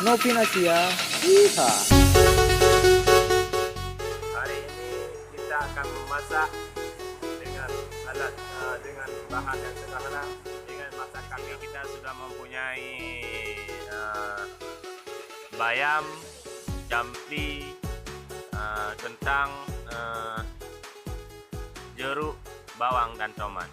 Nopi Asia. Iya. Hari ini kita akan memasak dengan alat dengan bahan yang sederhana. Dengan masak kami kita sudah mempunyai bayam, jampi, kentang, jeruk, bawang dan tomat.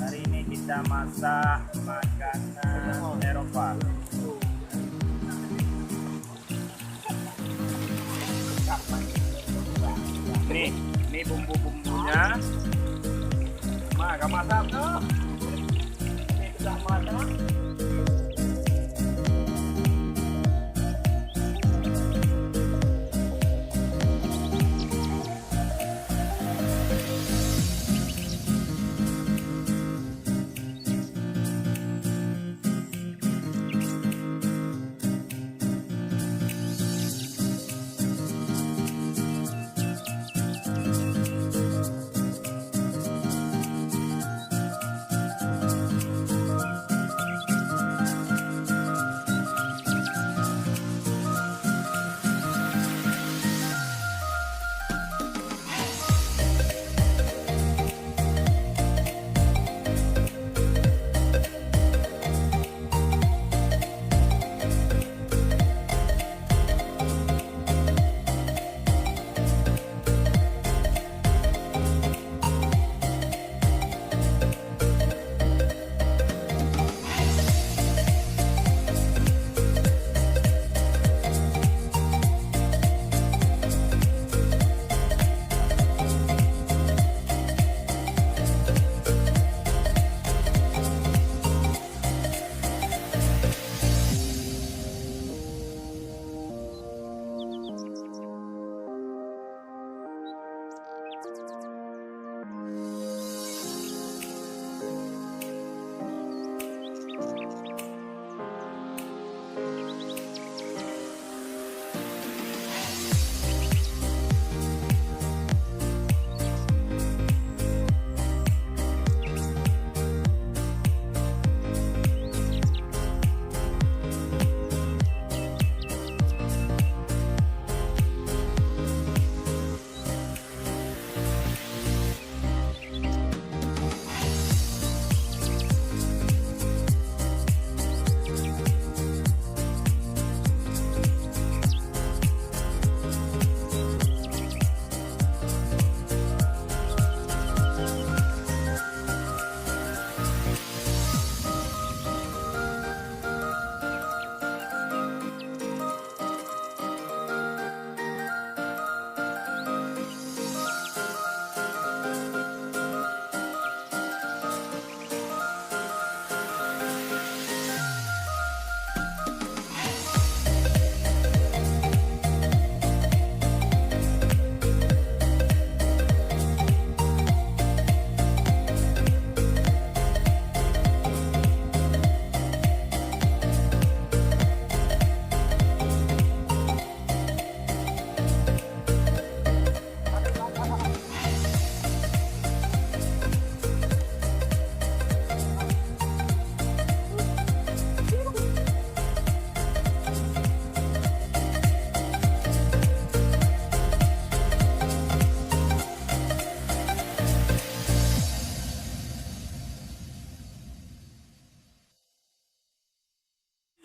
Hari ini kita masak makanan Eropa. Ini bumbu-bumbunya. Agak masak tuh. Ini sudah masak.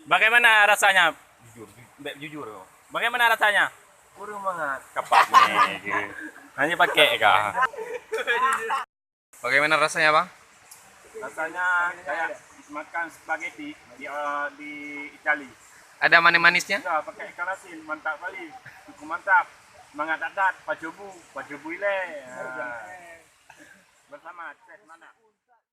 Bagaimana rasanya? Jujur. Bagaimana rasanya? Kurang banget. Kapak nih. Hanya pakai kah? Bagaimana rasanya, Bang? Rasanya kayak makan spaghetti di Itali. Ada manis-manisnya? Ya, pakai ikan asin, mantap kali. Cukup mantap. Semangat adat, pacobu ile. Bersama Chef Manah.